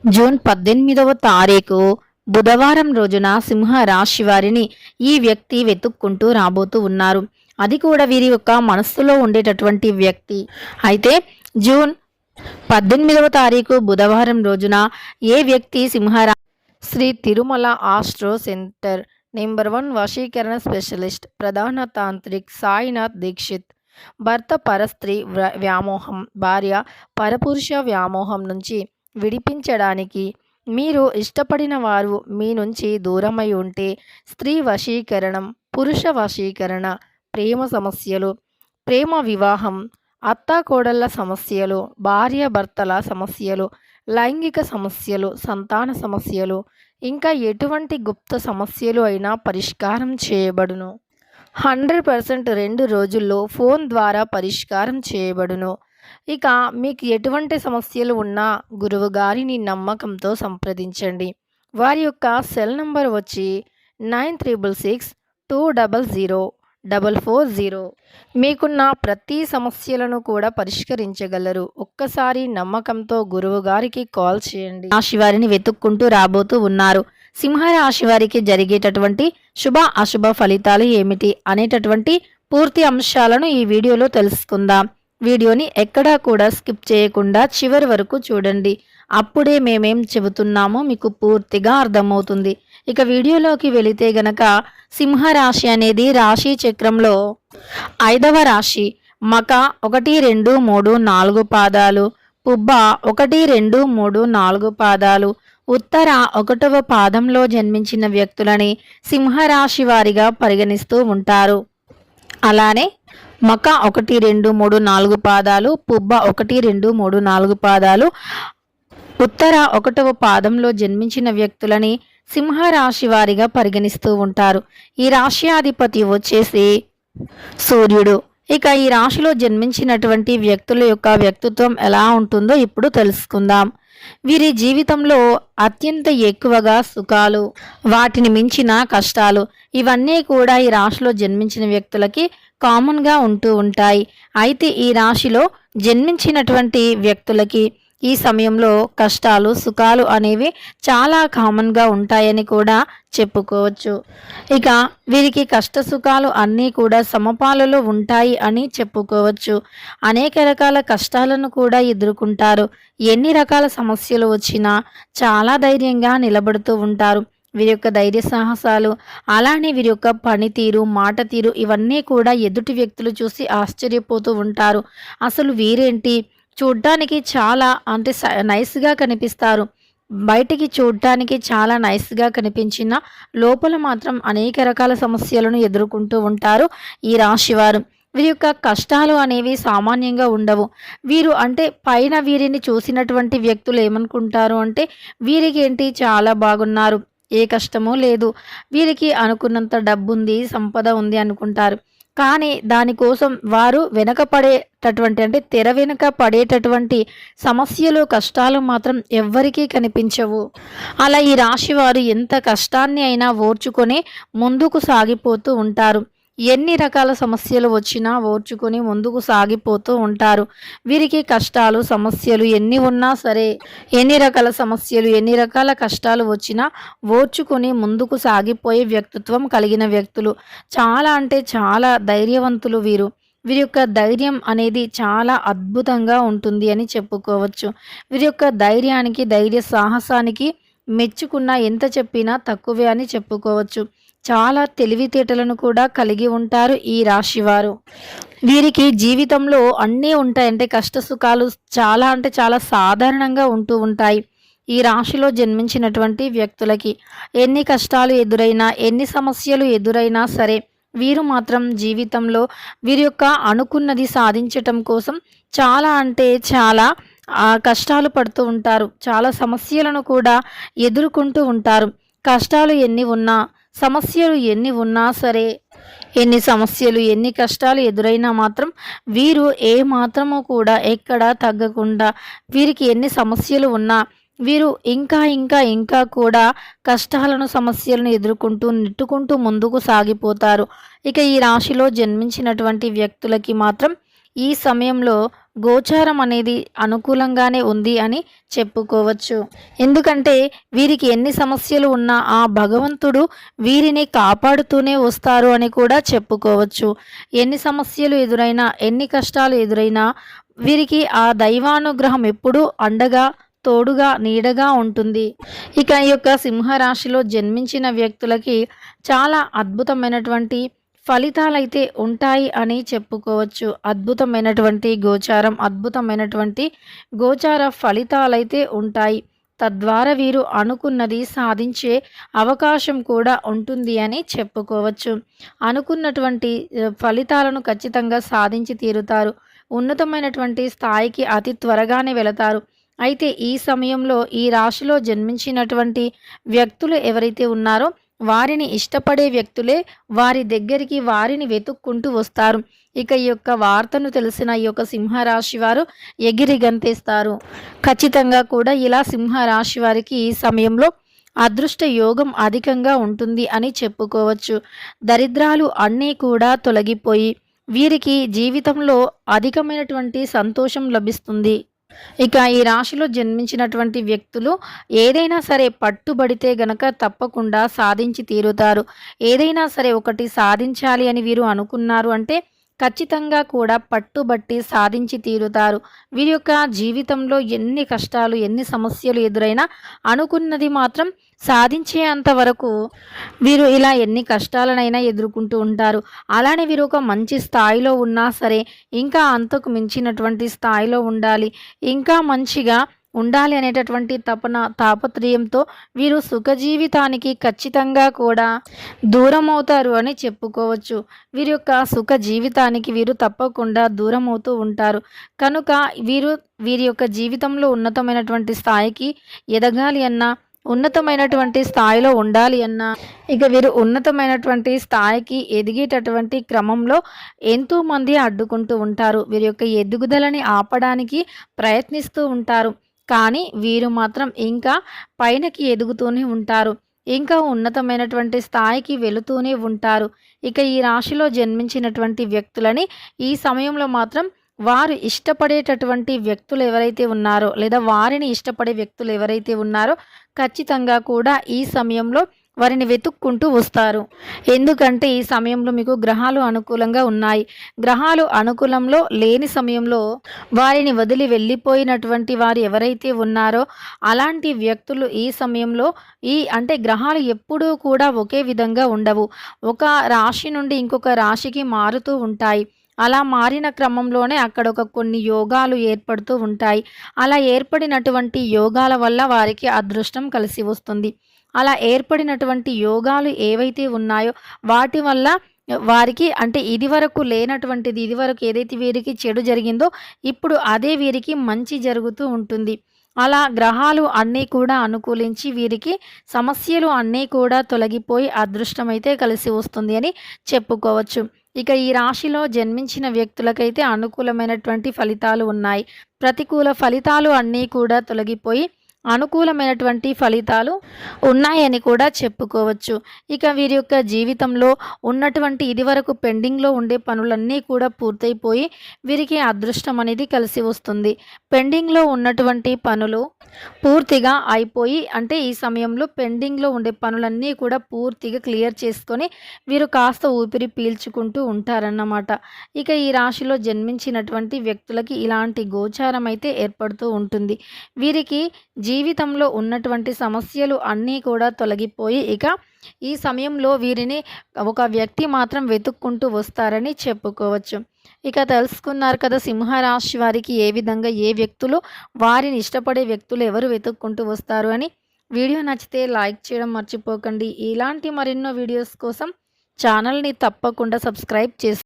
June 18వ తారీఖు బుధవారం రోజున సింహ రాశి వారిని ఈ వ్యక్తి వెతుక్కుంటూ రాబోతూ ఉన్నారు. అది కూడా వీరి యొక్క మనస్సులో ఉండేటటువంటి వ్యక్తి. అయితే జూన్ 18వ తారీఖు బుధవారం రోజున ఏ వ్యక్తి Shri Tirumala astro centre number 1 వశీకరణ స్పెషలిస్ట్ ప్రధాన తాంత్రిక్ సాయినాథ్ దీక్షిత్ భర్త పరస్త్రీ వ్యామోహం, భార్య పరపురుష వ్యామోహం నుంచి విడిపించడానికి, మీరు ఇష్టపడిన వారు మీ నుంచి దూరమై ఉంటే స్త్రీ వశీకరణం, పురుష వశీకరణ, ప్రేమ సమస్యలు, ప్రేమ వివాహం, అత్తాకోడళ్ళ సమస్యలు, భార్య భర్తల సమస్యలు, లైంగిక సమస్యలు, సంతాన సమస్యలు, ఇంకా ఎటువంటి గుప్త సమస్యలు అయినా పరిష్కారం చేయబడును. 100% 2 రోజుల్లో ఫోన్ ద్వారా పరిష్కారం చేయబడును. ఇక మీకు ఎటువంటి సమస్యలు ఉన్నా గురువు గారిని నమ్మకంతో సంప్రదించండి. వారి యొక్క సెల్ నంబర్ వచ్చి 9366200440. మీకున్న ప్రతి సమస్యలను కూడా పరిష్కరించగలరు. ఒక్కసారి నమ్మకంతో గురువు గారికి కాల్ చేయండి. రాశి వారిని వెతుక్కుంటూ రాబోతూ ఉన్నారు. సింహరాశి వారికి జరిగేటటువంటి శుభ అశుభ ఫలితాలు ఏమిటి అనేటటువంటి పూర్తి అంశాలను ఈ వీడియోలో తెలుసుకుందాం. వీడియోని ఎక్కడా కూడా స్కిప్ చేయకుండా చివరి వరకు చూడండి. అప్పుడే మేమేం చెబుతున్నామో మీకు పూర్తిగా అర్థమవుతుంది. ఇక వీడియోలోకి వెళితే గనక సింహరాశి అనేది రాశి చక్రంలో 5వ రాశి. మక 1, 2, 3, 4 పాదాలు, పుబ్బ 1, 2, 3, 4 పాదాలు, ఉత్తర 1వ పాదంలో జన్మించిన వ్యక్తులని సింహరాశి వారిగా పరిగణిస్తూ ఉంటారు. అలానే మక 1, 2, 3, 4 పాదాలు, పుబ్బ 1, 2, 3, 4 పాదాలు, ఉత్తర 1వ పాదంలో జన్మించిన వ్యక్తులని సింహరాశి వారిగా పరిగణిస్తూ ఉంటారు. ఈ రాశ్యాధిపతి వచ్చేసి సూర్యుడు. ఇక ఈ రాశిలో జన్మించినటువంటి వ్యక్తుల యొక్క వ్యక్తిత్వం ఎలా ఉంటుందో ఇప్పుడు తెలుసుకుందాం. వీరి జీవితంలో అత్యంత ఎక్కువగా సుఖాలు, వాటిని మించిన కష్టాలు, ఇవన్నీ కూడా ఈ రాశిలో జన్మించిన వ్యక్తులకి కామన్గా ఉంటూ ఉంటాయి. అయితే ఈ రాశిలో జన్మించినటువంటి వ్యక్తులకి ఈ సమయంలో కష్టాలు సుఖాలు అనేవి చాలా కామన్గా ఉంటాయని కూడా చెప్పుకోవచ్చు. ఇక వీరికి కష్ట సుఖాలు అన్నీ కూడా సమపాలలో ఉంటాయి అని చెప్పుకోవచ్చు. అనేక రకాల కష్టాలను కూడా ఎదుర్కొంటారు. ఎన్ని రకాల సమస్యలు వచ్చినా చాలా ధైర్యంగా నిలబడుతూ ఉంటారు. వీరి యొక్క ధైర్య సాహసాలు, అలానే వీరి యొక్క పనితీరు, మాట తీరు, ఇవన్నీ కూడా ఎదుటి వ్యక్తులు చూసి ఆశ్చర్యపోతూ ఉంటారు. అసలు వీరేంటి, చూడ్డానికి చాలా అంటే నైస్గా కనిపిస్తారు. బయటికి చూడ్డానికి చాలా నైస్గా కనిపించిన లోపల మాత్రం అనేక రకాల సమస్యలను ఎదుర్కొంటూ ఉంటారు ఈ రాశివారు. వీరి యొక్క కష్టాలు అనేవి సామాన్యంగా ఉండవు. వీరు అంటే పైన వీరిని చూసినటువంటి వ్యక్తులు ఏమనుకుంటారు అంటే వీరికి ఏంటి చాలా బాగున్నారు, ఏ కష్టమూ లేదు, వీరికి అనుకున్నంత డబ్బు ఉంది, సంపద ఉంది అనుకుంటారు. కానీ దానికోసం వారు వెనకపడేటటువంటి అంటే తెర వెనుక పడేటటువంటి సమస్యలు కష్టాలు మాత్రం ఎవ్వరికీ కనిపించవు. అలా ఈ రాశి వారు ఎంత కష్టాన్ని అయినా ఓర్చుకొని ముందుకు సాగిపోతూ ఉంటారు. ఎన్ని రకాల సమస్యలు వచ్చినా ఓర్చుకొని ముందుకు సాగిపోతూ ఉంటారు. వీరికి కష్టాలు సమస్యలు ఎన్ని ఉన్నా సరే, ఎన్ని రకాల సమస్యలు ఎన్ని రకాల కష్టాలు వచ్చినా ఓర్చుకొని ముందుకు సాగిపోయే వ్యక్తిత్వం కలిగిన వ్యక్తులు. చాలా అంటే చాలా ధైర్యవంతులు వీరు. వీరి యొక్క ధైర్యం అనేది చాలా అద్భుతంగా ఉంటుంది అని చెప్పుకోవచ్చు. వీరి యొక్క ధైర్యానికి ధైర్య సాహసానికి మెచ్చుకున్న ఎంత చెప్పినా తక్కువే అని చెప్పుకోవచ్చు. చాలా తెలివితేటలను కూడా కలిగి ఉంటారు ఈ రాశివారు. వీరికి జీవితంలో అన్నీ ఉంటాయంటే కష్ట సుఖాలు చాలా అంటే చాలా సాధారణంగా ఉంటూ ఉంటాయి. ఈ రాశిలో జన్మించినటువంటి వ్యక్తులకి ఎన్ని కష్టాలు ఎదురైనా, ఎన్ని సమస్యలు ఎదురైనా సరే వీరు మాత్రం జీవితంలో వీరి యొక్క అనుకున్నది సాధించటం కోసం చాలా అంటే చాలా కష్టాలు పడుతూ ఉంటారు. చాలా సమస్యలను కూడా ఎదుర్కొంటూ ఉంటారు. కష్టాలు ఎన్ని ఉన్నా, సమస్యలు ఎన్ని ఉన్నా సరే, ఎన్ని సమస్యలు ఎన్ని కష్టాలు ఎదురైనా మాత్రం వీరు ఏ మాత్రము కూడా ఎక్కడా తగ్గకుండా, వీరికి ఎన్ని సమస్యలు ఉన్నా వీరు ఇంకా ఇంకా ఇంకా కూడా కష్టాలను సమస్యలను ఎదుర్కొంటూ నెట్టుకుంటూ ముందుకు సాగిపోతారు. ఇక ఈ రాశిలో జన్మించినటువంటి వ్యక్తులకి మాత్రం ఈ సమయంలో గోచారం అనేది అనుకూలంగానే ఉంది అని చెప్పుకోవచ్చు. ఎందుకంటే వీరికి ఎన్ని సమస్యలు ఉన్నా ఆ భగవంతుడు వీరిని కాపాడుతూనే వస్తారు అని కూడా చెప్పుకోవచ్చు. ఎన్ని సమస్యలు ఎదురైనా, ఎన్ని కష్టాలు ఎదురైనా వీరికి ఆ దైవానుగ్రహం ఎప్పుడూ అండగా, తోడుగా, నీడగా ఉంటుంది. ఇక ఈ యొక్క సింహరాశిలో జన్మించిన వ్యక్తులకి చాలా అద్భుతమైనటువంటి ఫలితాలైతే ఉంటాయి అని చెప్పుకోవచ్చు. అద్భుతమైనటువంటి గోచారం, అద్భుతమైనటువంటి గోచార ఫలితాలైతే ఉంటాయి. తద్వారా వీరు అనుకున్నది సాధించే అవకాశం కూడా ఉంటుంది అని చెప్పుకోవచ్చు. అనుకున్నటువంటి ఫలితాలను ఖచ్చితంగా సాధించి తీరుతారు. ఉన్నతమైనటువంటి స్థాయికి అతి త్వరగానే వెళతారు. అయితే ఈ సమయంలో ఈ రాశిలో జన్మించినటువంటి వ్యక్తులు ఎవరైతే ఉన్నారో వారిని ఇష్టపడే వ్యక్తులే వారి దగ్గరికి వారిని వెతుక్కుంటూ వస్తారు. ఇక ఈ యొక్క వార్తను తెలిసిన ఈ యొక్క సింహరాశి వారు ఎగిరి గంతేస్తారు. ఖచ్చితంగా కూడా ఇలా సింహరాశి వారికి ఈ సమయంలో అదృష్ట యోగం అధికంగా ఉంటుంది అని చెప్పుకోవచ్చు. దరిద్రాలు అన్నీ కూడా తొలగిపోయి వీరికి జీవితంలో అధికమైనటువంటి సంతోషం లభిస్తుంది. ఇక ఈ రాశిలో జన్మించినటువంటి వ్యక్తులు ఏదైనా సరే పట్టుబడితే గనక తప్పకుండా సాధించి తీరుతారు. ఏదైనా సరే ఒకటి సాధించాలి అని వీరు అనుకున్నారు అంటే ఖచ్చితంగా కూడా పట్టుబట్టి సాధించి తీరుతారు. వీరి యొక్క జీవితంలో ఎన్ని కష్టాలు, ఎన్ని సమస్యలు ఎదురైనా అనుకున్నది మాత్రం సాధించేంత వరకు వీరు ఇలా ఎన్ని కష్టాలనైనా ఎదుర్కొంటూ ఉంటారు. అలానే వీరు ఒక మంచి స్థాయిలో ఉన్నా సరే ఇంకా అంతకు మించినటువంటి స్థాయిలో ఉండాలి, ఇంకా మంచిగా ఉండాలి అనేటటువంటి తాపత్రయంతో వీరు సుఖజీవితానికి ఖచ్చితంగా కూడా దూరం అవుతారు అని చెప్పుకోవచ్చు. వీరి యొక్క సుఖ జీవితానికి వీరు తప్పకుండా దూరం అవుతూ ఉంటారు. కనుక వీరి యొక్క జీవితంలో ఉన్నతమైనటువంటి స్థాయికి ఎదగాలి అన్నా, ఉన్నతమైనటువంటి స్థాయిలో ఉండాలి అన్నా, ఇక వీరు ఉన్నతమైనటువంటి స్థాయికి ఎదిగేటటువంటి క్రమంలో ఎంతోమంది అడ్డుకుంటూ ఉంటారు. వీరి యొక్క ఎదుగుదలని ఆపడానికి ప్రయత్నిస్తూ ఉంటారు. కానీ వీరు మాత్రం ఇంకా పైనకి ఎదుగుతూనే ఉంటారు. ఇంకా ఉన్నతమైనటువంటి స్థాయికి వెళుతూనే ఉంటారు. ఇక ఈ రాశిలో జన్మించినటువంటి వ్యక్తులని ఈ సమయంలో మాత్రం వారు ఇష్టపడేటటువంటి వ్యక్తులు ఎవరైతే ఉన్నారో, లేదా వారిని ఇష్టపడే వ్యక్తులు ఎవరైతే ఉన్నారో ఖచ్చితంగా కూడా ఈ సమయంలో వారిని వెతుక్కుంటూ వస్తారు. ఎందుకంటే ఈ సమయంలో మీకు గ్రహాలు అనుకూలంగా ఉన్నాయి. గ్రహాలు అనుకూలంలో లేని సమయంలో వారిని వదిలి వెళ్ళిపోయినటువంటి వారు ఎవరైతే ఉన్నారో అలాంటి వ్యక్తులు ఈ సమయంలో అంటే గ్రహాలు ఎప్పుడూ కూడా ఒకే విధంగా ఉండవు. ఒక రాశి నుండి ఇంకొక రాశికి మారుతూ ఉంటాయి. అలా మారిన క్రమంలోనే అక్కడ కొన్ని యోగాలు ఏర్పడుతూ ఉంటాయి. అలా ఏర్పడినటువంటి యోగాల వల్ల వారికి అదృష్టం కలిసి వస్తుంది. అలా ఏర్పడినటువంటి యోగాలు ఏవైతే ఉన్నాయో వాటి వల్ల వారికి అంటే ఇదివరకు లేనటువంటిది, ఇదివరకు ఏదైతే వీరికి చెడు జరిగిందో ఇప్పుడు అదే వీరికి మంచి జరుగుతూ ఉంటుంది. అలా గ్రహాలు అన్నీ కూడా అనుకూలించి వీరికి సమస్యలు అన్నీ కూడా తొలగిపోయి అదృష్టమైతే కలిసి వస్తుంది అని చెప్పుకోవచ్చు. ఇక ఈ రాశిలో జన్మించిన వ్యక్తులకైతే అనుకూలమైనటువంటి ఫలితాలు ఉన్నాయి. ప్రతికూల ఫలితాలు అన్నీ కూడా తొలగిపోయి అనుకూలమైనటువంటి ఫలితాలు ఉన్నాయని కూడా చెప్పుకోవచ్చు. ఇక వీరి యొక్క జీవితంలో ఉన్నటువంటి ఇదివరకు పెండింగ్లో ఉండే పనులన్నీ కూడా పూర్తయిపోయి వీరికి అదృష్టం అనేది కలిసి వస్తుంది. పెండింగ్లో ఉన్నటువంటి పనులు పూర్తిగా అయిపోయి అంటే ఈ సమయంలో పెండింగ్లో ఉండే పనులన్నీ కూడా పూర్తిగా క్లియర్ చేసుకొని వీరు కాస్త ఊపిరి పీల్చుకుంటూ ఉంటారన్నమాట. ఇక ఈ రాశిలో జన్మించినటువంటి వ్యక్తులకి ఇలాంటి గోచారం అయితే ఏర్పడుతూ ఉంటుంది. వీరికి జీవితంలో ఉన్నటువంటి సమస్యలు అన్నీ కూడా తొలగిపోయి ఇక ఈ సమయంలో వీరిని ఒక వ్యక్తి మాత్రం వెతుక్కుంటూ వస్తారని చెప్పుకోవచ్చు. ఇక తెలుసుకున్నారు కదా సింహరాశి వారికి ఏ విధంగా ఏ వ్యక్తులు వారిని ఇష్టపడే వ్యక్తులు ఎవరు వెతుక్కుంటూ వస్తారు అని. వీడియో నచ్చితే లైక్ చేయడం మర్చిపోకండి. ఇలాంటి మరెన్నో వీడియోస్ కోసం ఛానల్ని తప్పకుండా సబ్స్క్రైబ్ చేసుకోండి.